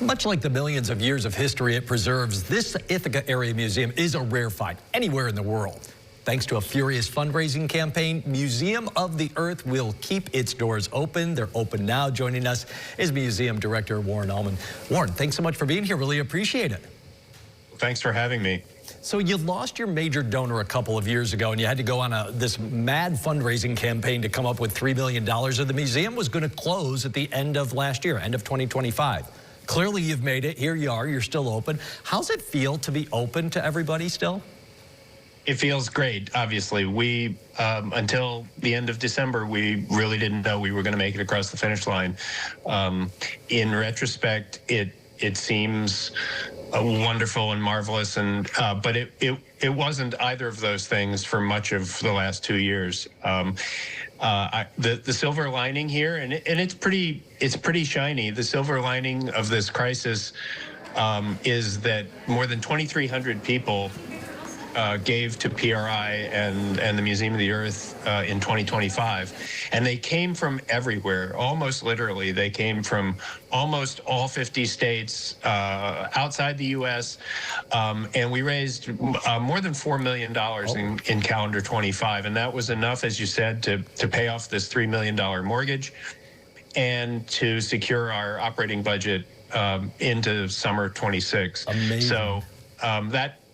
Much like the millions of years of history it preserves, this Ithaca area museum is a rare find anywhere in the world. Thanks to a furious fundraising campaign, Museum of the Earth will keep its doors open. They're open now. Joining us is Museum Director Warren Allmon. Warren, thanks so much for being here. Really appreciate it. Thanks for having me. So you lost your major donor a couple of years ago, and you had to go on this mad fundraising campaign to come up with $3 million. And the museum was going to close at the end of last year, end of 2025. Clearly, you've made it. Here you are. You're still open. How's it feel to be open to everybody still? It feels great. Obviously, we until the end of December, we really didn't know we were going to make it across the finish line. In retrospect, it seems wonderful and marvelous, and but it wasn't either of those things for much of the last 2 years. The silver lining here, and it's pretty shiny. The silver lining of this crisis is that more than 2,300 people gave to PRI and the Museum of the Earth in 2025. And they came from everywhere, almost literally. They came from almost all 50 states outside the U.S. And we raised more than $4 million in calendar 25. And that was enough, as you said, to pay off this $3 million mortgage and to secure our operating budget into summer 26. Amazing. So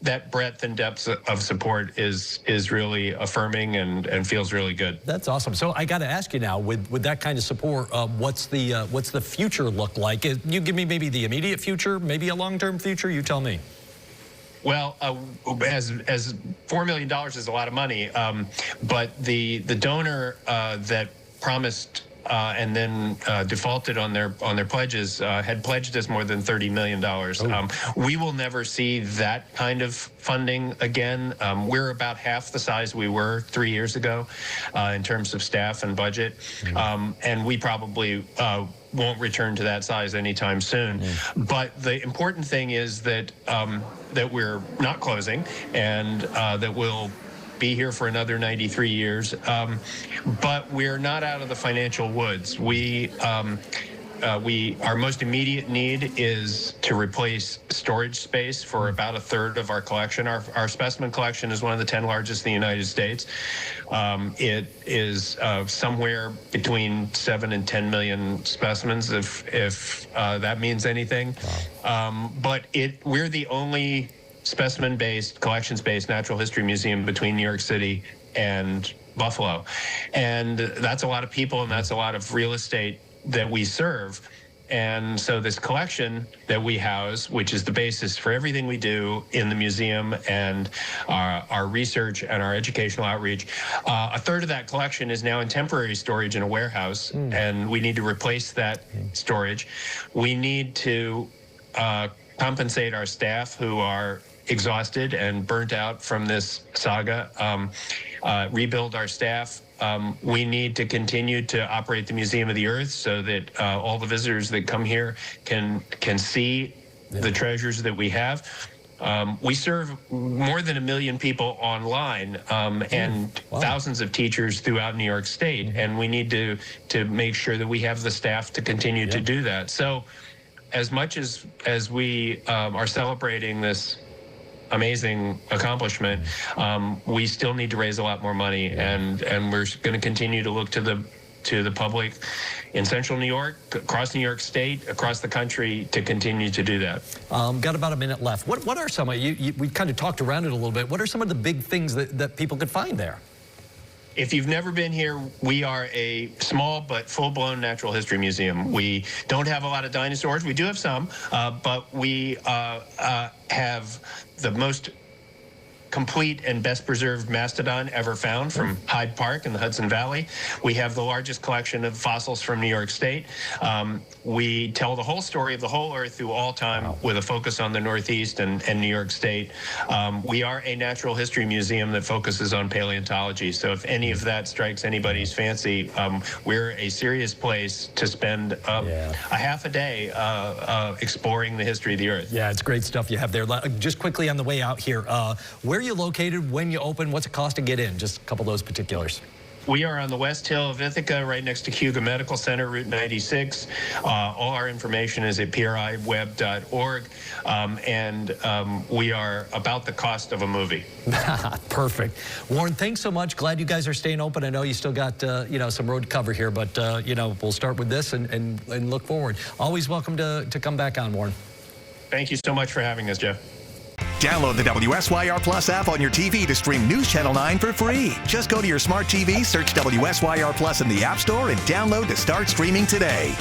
that breadth and depth of support is really affirming and feels really good. That's awesome. So I got to ask you now, with that kind of support, what's the future look like? You give me maybe the immediate future, maybe a long-term future. You tell me. Well, as $4 million is a lot of money, but the donor that promised and then defaulted on their pledges had pledged us more than $30 million. We will never see that kind of funding again. We're about half the size we were 3 years ago in terms of staff and budget, and we probably won't return to that size anytime soon. But the important thing is that that we're not closing, and that we'll be here for another 93 years, but we're not out of the financial woods. Our most immediate need is to replace storage space for about a third of our collection. Our specimen collection is one of the 10 largest in the United States. It is somewhere between 7 and 10 million specimens, if that means anything. But we're the only specimen-based, collections-based natural history museum between New York City and Buffalo. And that's a lot of people, and that's a lot of real estate that we serve. And so this collection that we house, which is the basis for everything we do in the museum and our research and our educational outreach, a third of that collection is now in temporary storage in a warehouse, and we need to replace that storage. We need to compensate our staff who are exhausted and burnt out from this saga, rebuild our staff. We need to continue to operate the Museum of the Earth so that all the visitors that come here can see the treasures that we have. We serve more than 1 million people online and thousands of teachers throughout New York State, and we need to make sure that we have the staff to continue to do that. So as much as we are celebrating this amazing accomplishment, we still need to raise a lot more money, and we're going to continue to look to the public in central New York, across New York State, across the country to continue to do that. Got about a minute left. What are some of we kind of talked around it a little bit. What are some of the big things that people could find there? If you've never been here, we are a small but full-blown natural history museum. We don't have a lot of dinosaurs. We do have some, but we have the most complete and best preserved mastodon ever found from Hyde Park in the Hudson Valley. We have the largest collection of fossils from New York State. We tell the whole story of the whole Earth through all time with a focus on the Northeast and New York State. We are a natural history museum that focuses on paleontology. So if any of that strikes anybody's fancy, we're a serious place to spend a half a day exploring the history of the Earth. Yeah, it's great stuff you have there. Just quickly on the way out here, where are you located, when you open, what's it cost to get in? Just a couple of those particulars. We are on the West Hill of Ithaca, right next to Cuga Medical Center, Route 96. All our information is at priweb.org, we are about the cost of a movie. Perfect. Warren, thanks so much. Glad you guys are staying open. I know you still got some road to cover here, but we'll start with this and look forward. Always welcome to come back on, Warren. Thank you so much for having us, Jeff. Download the WSYR Plus app on your TV to stream News Channel 9 for free. Just go to your smart TV, search WSYR Plus in the App Store, and download to start streaming today.